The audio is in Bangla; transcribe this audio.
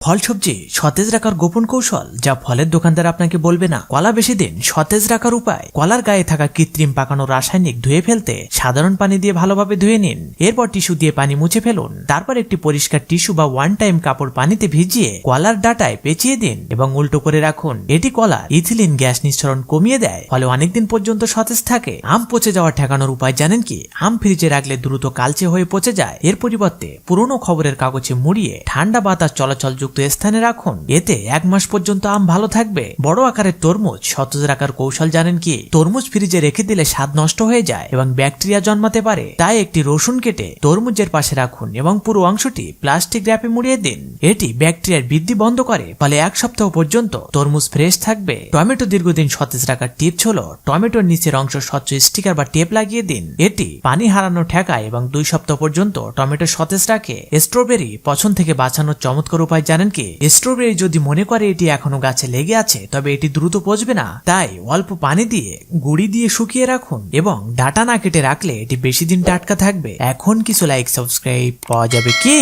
ফল সবজি সতেজ রাখার গোপন কৌশল যা ফলের দোকানদার আপনাকে বলবে না। কলা বেশি দিন সতেজ রাখার উপায়। কলার গায়ে থাকা কৃত্রিম পাকানো রাসায়নিক ধুয়ে ফেলতে সাধারণ পানি দিয়ে ভালোভাবে ধুয়ে নিন। এরপর টিস্যু দিয়ে পানি মুছে ফেলুন। তারপর একটি পরিষ্কার টিস্যু বা ওয়ান টাইম কাপড় পানিতে ভিজিয়ে কলার ডাঁটায় পেঁচিয়ে দিন এবং উল্টো করে রাখুন। এটি কলার ইথিলিন গ্যাস নিঃসরণ কমিয়ে দেয়, ফলে অনেকদিন পর্যন্ত সতেজ থাকে। আম পচে যাওয়া ঠেকানোর উপায় জানেন কি? আম ফ্রিজে রাখলে দ্রুত কালচে হয়ে পচে যায়। এর পরিবর্তে পুরনো খবরের কাগজে মুড়িয়ে ঠান্ডা বাতাস চলাচল স্থানে রাখুন। এতে 1 মাস পর্যন্ত আম ভালো থাকবে। বড় আকারের তরমুজ সতেজ রাখার কৌশল জানেন কি? তরমুজ ফ্রিজে রেখে দিলে স্বাদ নষ্ট হয়ে যায় এবং ব্যাকটেরিয়া জন্মাতে পারে। তাই একটি রসুন কেটে তরমুজের পাশে রাখুন এবং পুরো অংশটি প্লাস্টিক র্যাপে মুড়িয়ে দিন। এটি ব্যাকটেরিয়ার বৃদ্ধি বন্ধ করে, ফলে 1 সপ্তাহ পর্যন্ত তরমুজ ফ্রেশ থাকবে। টমেটো দীর্ঘদিন সতেজ রাখার টিপস হলো টমেটোর নিচের অংশ স্বচ্ছ স্টিকার বা টেপ লাগিয়ে দিন। এটি পানি হারানো ঠেকায় এবং 2 সপ্তাহ পর্যন্ত টমেটো সতেজ রাখে। স্ট্রবেরি পছন্দ থেকে বাঁচানোর চমৎকার উপায় জানেন কি? স্ট্রবেরি যদি মনে করে এটি এখনো গাছে লেগে আছে, তবে এটি দ্রুত পচবে না। তাই অল্প পানি দিয়ে গুঁড়ি দিয়ে শুকিয়ে রাখুন এবং ডাঁটা না কেটে রাখলে এটি বেশি দিন টাটকা থাকবে। এখন কিছু লাইক সাবস্ক্রাইব পাওয়া যাবে কি?